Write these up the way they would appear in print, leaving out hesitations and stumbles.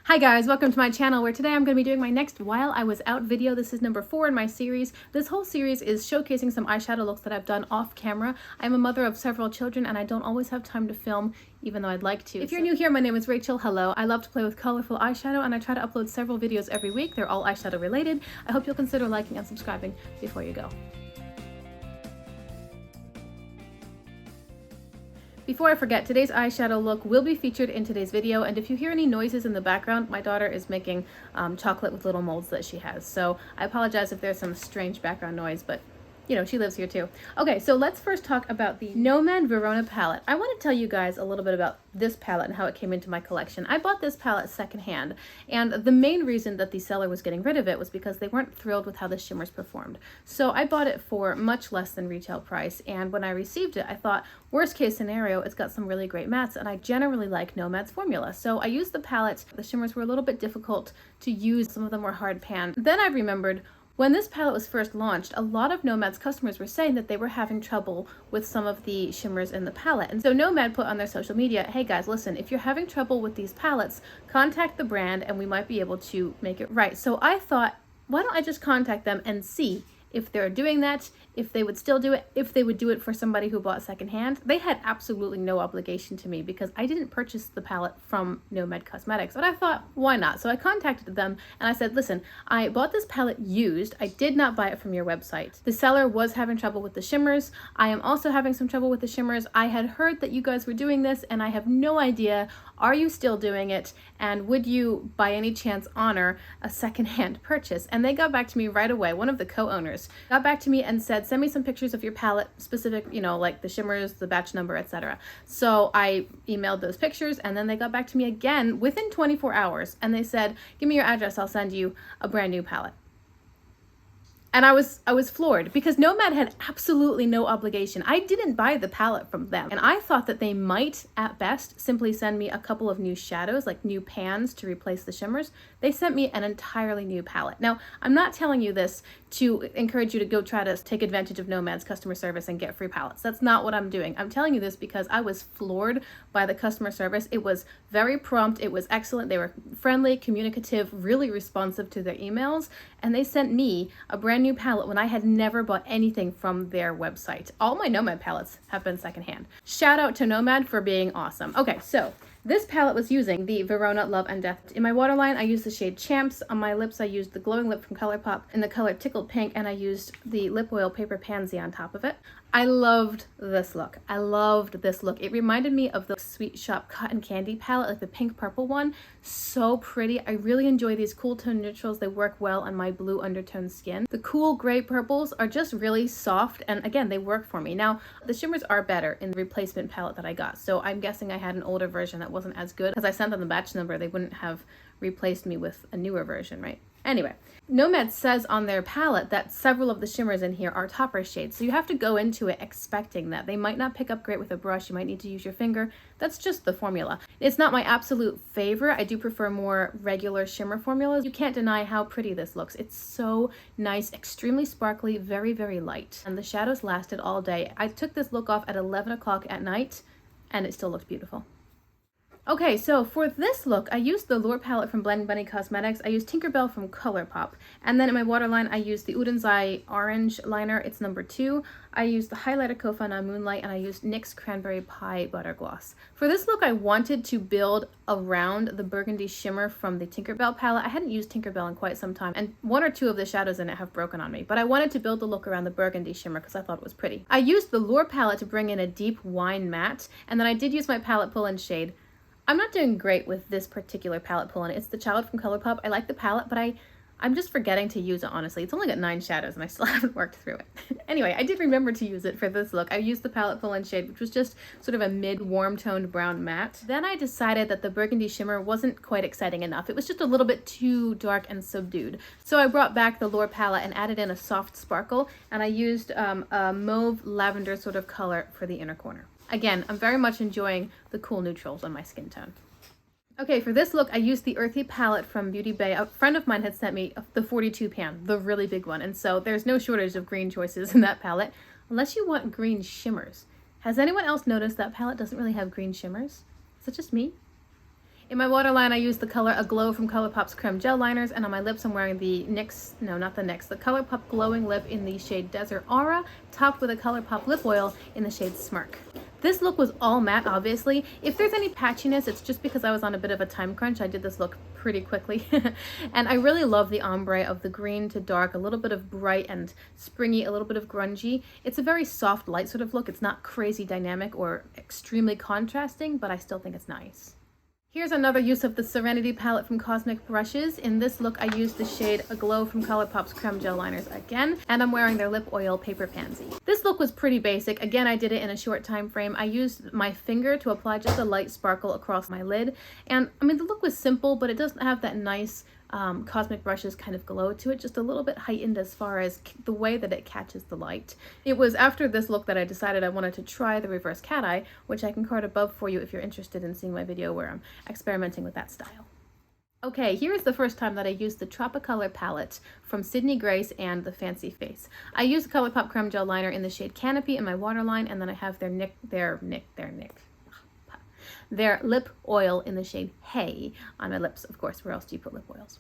Hi guys, welcome to my channel where today I'm going to be doing my next While I Was Out video. This is number 4 in my series. This whole series is showcasing some eyeshadow looks that I've done off camera. I'm a mother of several children and I don't always have time to film, even though I'd like to. If you're new here, my name is Rachel. Hello. I love to play with colorful eyeshadow and I try to upload several videos every week. They're all eyeshadow related. I hope you'll consider liking and subscribing before you go. Before I forget, today's eyeshadow look will be featured in today's video, and if you hear any noises in the background, my daughter is making chocolate with little molds that she has. So I apologize if there's some strange background noise, but you know, she lives here too. Okay, so let's first talk about the Nomad Verona palette. I want to tell you guys a little bit about this palette and how it came into my collection. I bought this palette secondhand, and the main reason that the seller was getting rid of it was because they weren't thrilled with how the shimmers performed. So I bought it for much less than retail price, and when I received it, I thought, worst case scenario, it's got some really great mattes, and I generally like Nomad's formula. So I used the palette. The shimmers were a little bit difficult to use. Some of them were hard panned. Then I remembered, when this palette was first launched, a lot of Nomad's customers were saying that they were having trouble with some of the shimmers in the palette. And so Nomad put on their social media, hey guys, listen, if you're having trouble with these palettes, contact the brand and we might be able to make it right. So I thought, why don't I just contact them and see if they're doing that, if they would still do it, if they would do it for somebody who bought secondhand. They had absolutely no obligation to me because I didn't purchase the palette from Nomad Cosmetics, but I thought, why not? So I contacted them and I said, listen, I bought this palette used. I did not buy it from your website. The seller was having trouble with the shimmers. I am also having some trouble with the shimmers. I had heard that you guys were doing this and I have no idea. Are you still doing it? And would you, by any chance, honor a secondhand purchase? And they got back to me right away. One of the co-owners got back to me and said, send me some pictures of your palette, specific, you know, like the shimmers, the batch number, etc. So I emailed those pictures and then they got back to me again within 24 hours. And they said, give me your address, I'll send you a brand new palette. And I was floored because Nomad had absolutely no obligation. I didn't buy the palette from them. And I thought that they might, at best, simply send me a couple of new shadows, like new pans to replace the shimmers. They sent me an entirely new palette. Now, I'm not telling you this to encourage you to go try to take advantage of Nomad's customer service and get free palettes. That's not what I'm doing. I'm telling you this because I was floored by the customer service. It was very prompt. It was excellent. They were friendly, communicative, really responsive to their emails. And they sent me a brand new palette when I had never bought anything from their website. All my Nomad palettes have been secondhand. Shout out to Nomad for being awesome. Okay, so this palette was using the Verona Love and Death. In my waterline, I used the shade Champs. On my lips, I used the Glowing Lip from ColourPop in the color Tickled Pink, and I used the Lip Oil Paper Pansy on top of it. I loved this look. I loved this look. It reminded me of the Sweet Shop Cotton Candy palette, like the pink purple one. So pretty. I really enjoy these cool tone neutrals. They work well on my blue undertone skin. The cool gray purples are just really soft, and again, they work for me. Now, the shimmers are better in the replacement palette that I got, so I'm guessing I had an older version that wasn't as good. Because I sent them the batch number, they wouldn't have replaced me with a newer version, right? Anyway, Nomad says on their palette that several of the shimmers in here are topper shades, so you have to go into it expecting that. They might not pick up great with a brush, you might need to use your finger. That's just the formula. It's not my absolute favorite. I do prefer more regular shimmer formulas. You can't deny how pretty this looks. It's so nice, extremely sparkly, very, very light. And the shadows lasted all day. I took this look off at 11 o'clock at night and it still looked beautiful. Okay, so for this look, I used the Lure palette from Blending Bunny Cosmetics. I used Tinkerbell from ColourPop. And then in my waterline, I used the Udenzai Orange liner. It's number 2. I used the highlighter Kofana Moonlight, and I used NYX Cranberry Pie Butter Gloss. For this look, I wanted to build around the burgundy shimmer from the Tinkerbell palette. I hadn't used Tinkerbell in quite some time, and 1 or 2 of the shadows in it have broken on me. But I wanted to build the look around the burgundy shimmer because I thought it was pretty. I used the Lure palette to bring in a deep wine matte, and then I did use my palette pull-in shade. I'm not doing great with this particular palette pull-in. It's the Child from ColourPop. I like the palette, but I'm just forgetting to use it, honestly. It's only got 9 shadows and I still haven't worked through it. Anyway, I did remember to use it for this look. I used the palette pull-in shade, which was just sort of a mid-warm toned brown matte. Then I decided that the burgundy shimmer wasn't quite exciting enough. It was just a little bit too dark and subdued. So I brought back the Lure palette and added in a soft sparkle, and I used a mauve lavender sort of color for the inner corner. Again, I'm very much enjoying the cool neutrals on my skin tone. Okay, for this look, I used the Earthy palette from Beauty Bay. A friend of mine had sent me the 42 pan, the really big one, and so there's no shortage of green choices in that palette, unless you want green shimmers. Has anyone else noticed that palette doesn't really have green shimmers? Is it just me? In my waterline, I used the color Aglow from ColourPop's Creme Gel Liners, and on my lips I'm wearing the NYX, no, not the NYX, the ColourPop Glowing Lip in the shade Desert Aura, topped with a ColourPop lip oil in the shade Smirk. This look was all matte, obviously. If there's any patchiness, it's just because I was on a bit of a time crunch. I did this look pretty quickly. And I really love the ombre of the green to dark, a little bit of bright and springy, a little bit of grungy. It's a very soft, light sort of look. It's not crazy dynamic or extremely contrasting, but I still think it's nice. Here's another use of the Serenity palette from Cosmic Brushes. In this look, I used the shade Aglow from ColourPop's Creme Gel Liners again, and I'm wearing their Lip Oil Paper Pansy. This look was pretty basic. Again, I did it in a short time frame. I used my finger to apply just a light sparkle across my lid, and I mean, the look was simple, but it doesn't have that nice Cosmic Brushes kind of glow to it, just a little bit heightened as far as the way that it catches the light. It was after this look that I decided I wanted to try the reverse cat eye, which I can card above for you if you're interested in seeing my video where I'm experimenting with that style. Okay, here is the first time that I used the Tropicolor palette from Sydney Grace and the Fancy Face. I used the ColourPop Creme Gel Liner in the shade Canopy in my waterline, and then I have their lip oil in the shade Hay on my lips. Of course, where else do you put lip oils?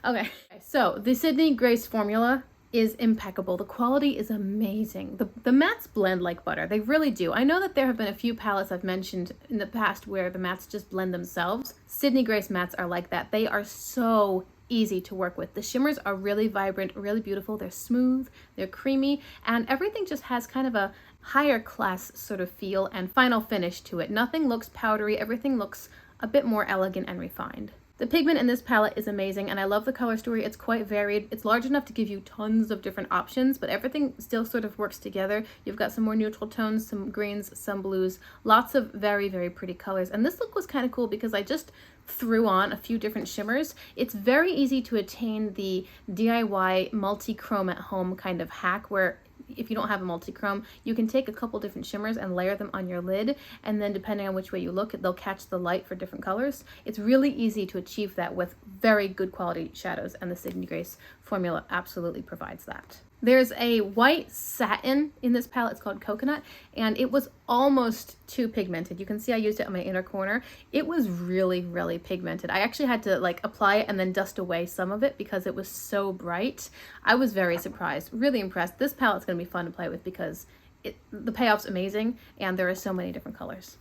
Okay, so the Sydney Grace formula is impeccable. The quality is amazing. The mattes blend like butter. They really do. I know that there have been a few palettes I've mentioned in the past where the mattes just blend themselves. Sydney Grace mattes are like that. They are so easy to work with. The shimmers are really vibrant, really beautiful. They're smooth, they're creamy, and everything just has kind of a higher class sort of feel and final finish to it. Nothing looks powdery. Everything looks a bit more elegant and refined. The pigment in this palette is amazing, and I love the color story. It's quite varied. It's large enough to give you tons of different options, but everything still sort of works together. You've got some more neutral tones, some greens, some blues, lots of very, very pretty colors. And this look was kind of cool because I just threw on a few different shimmers. It's very easy to attain the DIY multi-chrome at home kind of hack where if you don't have a multi-chrome, you can take a couple different shimmers and layer them on your lid, and then depending on which way you look, they'll catch the light for different colors. It's really easy to achieve that with very good quality shadows, and the Sydney Grace formula absolutely provides that. There's a white satin in this palette. It's called Coconut, and it was almost too pigmented. You can see I used it on my inner corner. It was really, really pigmented. I actually had to like apply it and then dust away some of it because it was so bright. I was very surprised, really impressed. This palette's gonna be fun to play with because the payoff's amazing and there are so many different colors.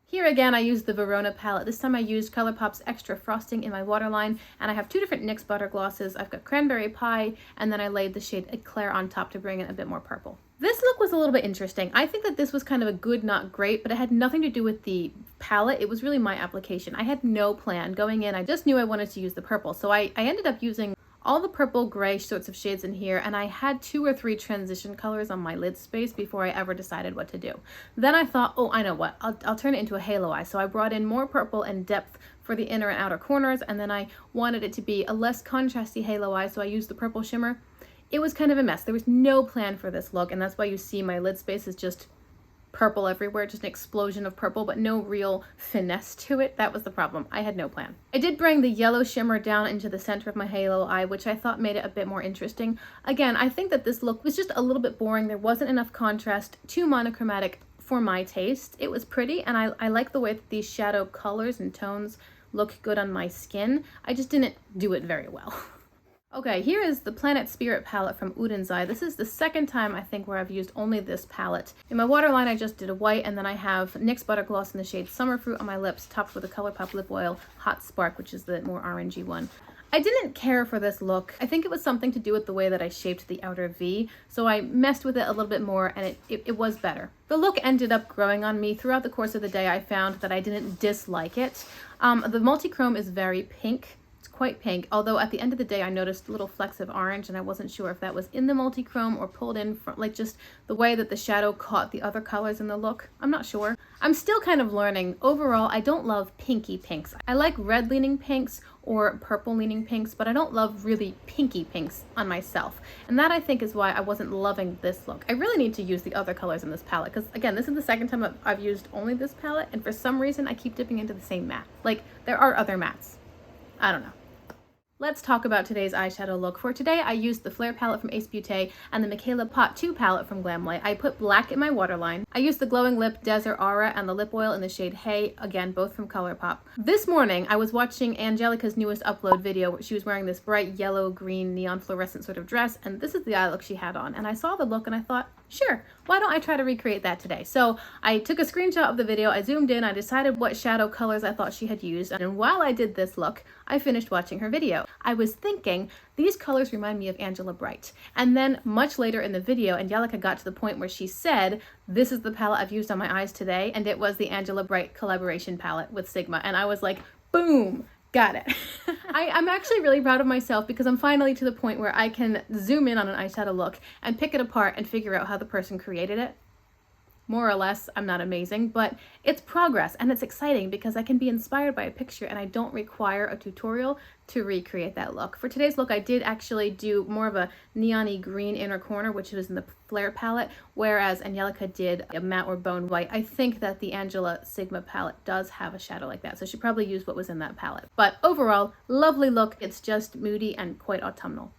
Here again, I used the Verona palette. This time I used ColourPop's Extra Frosting in my waterline, and I have two different NYX butter glosses. I've got Cranberry Pie, and then I laid the shade Eclair on top to bring in a bit more purple. This look was a little bit interesting. I think that this was kind of a good, not great, but it had nothing to do with the palette. It was really my application. I had no plan going in. I just knew I wanted to use the purple, so I ended up using all the purple gray sorts of shades in here, and I had 2 or 3 transition colors on my lid space before I ever decided what to do. Then I thought, oh, I know what, I'll turn it into a halo eye. So I brought in more purple and depth for the inner and outer corners, and then I wanted it to be a less contrasty halo eye, so I used the purple shimmer. It was kind of a mess. There was no plan for this look, and that's why you see my lid space is just purple everywhere, just an explosion of purple, but no real finesse to it. That was the problem. I had no plan. I did bring the yellow shimmer down into the center of my halo eye, which I thought made it a bit more interesting. Again, I think that this look was just a little bit boring. There wasn't enough contrast, too monochromatic for my taste. It was pretty, and I like the way that these shadow colors and tones look good on my skin. I just didn't do it very well. Okay, here is the Planet Spirit palette from Udenzai. This is the second time I think where I've used only this palette. In my waterline, I just did a white, and then I have NYX Butter Gloss in the shade Summer Fruit on my lips, topped with a ColourPop lip oil, Hot Spark, which is the more orangey one. I didn't care for this look. I think it was something to do with the way that I shaped the outer V, so I messed with it a little bit more, and it was better. The look ended up growing on me. Throughout the course of the day, I found that I didn't dislike it. The multi-chrome is very pink. Quite pink, although at the end of the day I noticed little flecks of orange, and I wasn't sure if that was in the multi-chrome or pulled in from like just the way that the shadow caught the other colors in the look. I'm not sure. I'm still kind of learning. Overall, I don't love pinky pinks. I like red leaning pinks or purple leaning pinks, but I don't love really pinky pinks on myself. And that I think is why I wasn't loving this look. I really need to use the other colors in this palette because again, this is the second time I've used only this palette, and for some reason I keep dipping into the same matte. Like there are other mattes. I don't know. Let's talk about today's eyeshadow look. For today, I used the Flare palette from Ace Beauté and the Michaela Pot 2 palette from Glamlight. I put black in my waterline. I used the Glowing Lip Desert Aura and the lip oil in the shade Hey, again, both from ColourPop. This morning, I was watching Angelica's newest upload video where she was wearing this bright yellow, green, neon fluorescent sort of dress, and this is the eye look she had on. And I saw the look and I thought, sure, why don't I try to recreate that today? So I took a screenshot of the video, I zoomed in, I decided what shadow colors I thought she had used, and while I did this look, I finished watching her video. I was thinking, these colors remind me of Angela Bright. And then much later in the video, Angelica got to the point where she said, this is the palette I've used on my eyes today, and it was the Angela Bright collaboration palette with Sigma, and I was like, boom! Got it. I'm actually really proud of myself because I'm finally to the point where I can zoom in on an eyeshadow look and pick it apart and figure out how the person created it. More or less, I'm not amazing, but it's progress and it's exciting because I can be inspired by a picture and I don't require a tutorial to recreate that look. For today's look, I did actually do more of a neon-y green inner corner, which was in the Flare palette, whereas Angelica did a matte or bone white. I think that the Angela Sigma palette does have a shadow like that, so she probably used what was in that palette. But overall, lovely look. It's just moody and quite autumnal.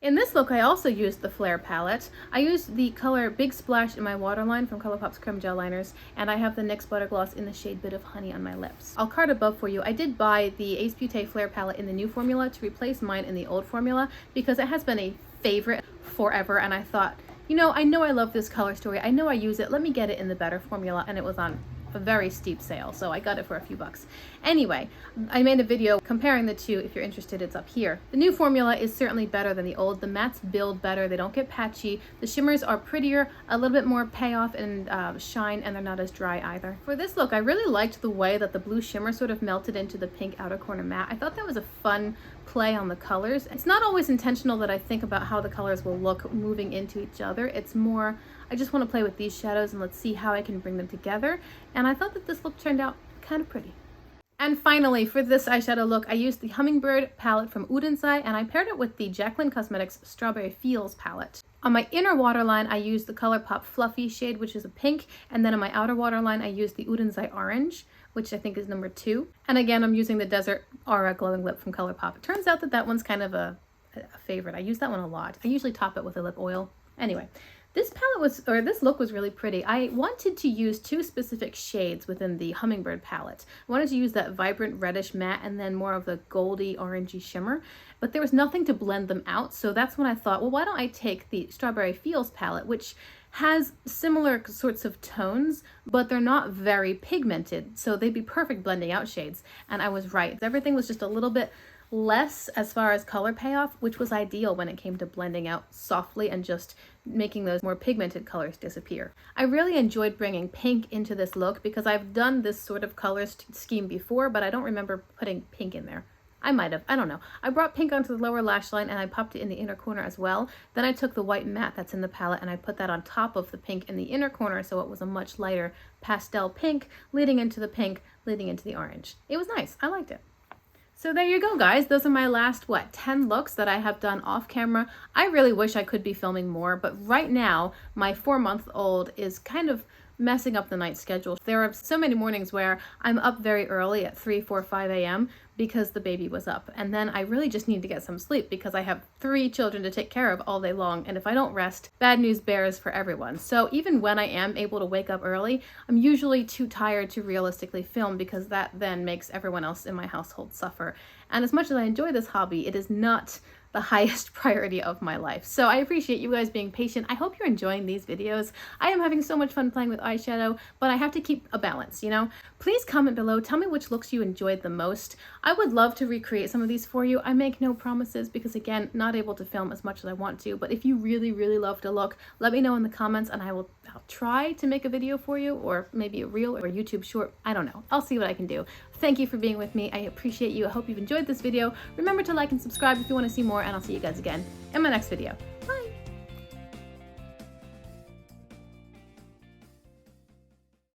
In this look, I also used the Flare palette. I used the color Big Splash in my waterline from ColourPop's Creme Gel Liners, and I have the NYX Butter Gloss in the shade Bit of Honey on my lips. I'll card above for you. I did buy the Ace Beauté Flare palette in the new formula to replace mine in the old formula because it has been a favorite forever, and I thought, you know I love this color story. I know I use it. Let me get it in the better formula, and it was on a very steep sale, so I got it for a few bucks. Anyway, I made a video comparing the two. If you're interested, it's up here. The new formula is certainly better than the old. The mattes build better, they don't get patchy, the shimmers are prettier, a little bit more payoff and shine, and they're not as dry either. For this look, I really liked the way that the blue shimmer sort of melted into the pink outer corner matte. I thought that was a fun play on the colors. It's not always intentional that I think about how the colors will look moving into each other. It's more, I just want to play with these shadows and let's see how I can bring them together. And I thought that this look turned out kind of pretty. And finally, for this eyeshadow look, I used the Hummingbird palette from Udensai, and I paired it with the Jaclyn Cosmetics Strawberry Feels palette. On my inner waterline, I used the ColourPop Fluffy shade, which is a pink, and then on my outer waterline, I used the Udensai Orange, which I think is number 2. And again, I'm using the Desert Aura Glowing Lip from ColourPop. It turns out that that one's kind of a favorite. I use that one a lot. I usually top it with a lip oil. Anyway, this look was really pretty. I wanted to use 2 specific shades within the Hummingbird palette. I wanted to use that vibrant reddish matte and then more of the goldy orangey shimmer, but there was nothing to blend them out. So that's when I thought, well, why don't I take the Strawberry Feels palette, which has similar sorts of tones, but they're not very pigmented, so they'd be perfect blending out shades. And I was right. Everything was just a little bit less as far as color payoff, which was ideal when it came to blending out softly and just making those more pigmented colors disappear. I really enjoyed bringing pink into this look because I've done this sort of color scheme before, but I don't remember putting pink in there. I might have, I don't know. I brought pink onto the lower lash line and I popped it in the inner corner as well. Then I took the white matte that's in the palette and I put that on top of the pink in the inner corner, so it was a much lighter pastel pink leading into the pink, leading into the orange. It was nice, I liked it. So there you go, guys. Those are my last, 10 looks that I have done off camera. I really wish I could be filming more, but right now, my 4-month-old is kind of messing up the night schedule. There are so many mornings where I'm up very early at 3, 4, 5 a.m. because the baby was up. And then I really just need to get some sleep because I have 3 children to take care of all day long. And if I don't rest, bad news bears for everyone. So even when I am able to wake up early, I'm usually too tired to realistically film because that then makes everyone else in my household suffer. And as much as I enjoy this hobby, it is not the highest priority of my life. So I appreciate you guys being patient. I hope you're enjoying these videos. I am having so much fun playing with eyeshadow, but I have to keep a balance, you know? Please comment below. Tell me which looks you enjoyed the most. I would love to recreate some of these for you. I make no promises because, again, not able to film as much as I want to, but if you really, really loved a look, let me know in the comments and I'll try to make a video for you, or maybe a reel or a YouTube short. I don't know. I'll see what I can do. Thank you for being with me. I appreciate you. I hope you've enjoyed this video. Remember to like and subscribe if you want to see more, and I'll see you guys again in my next video. Bye!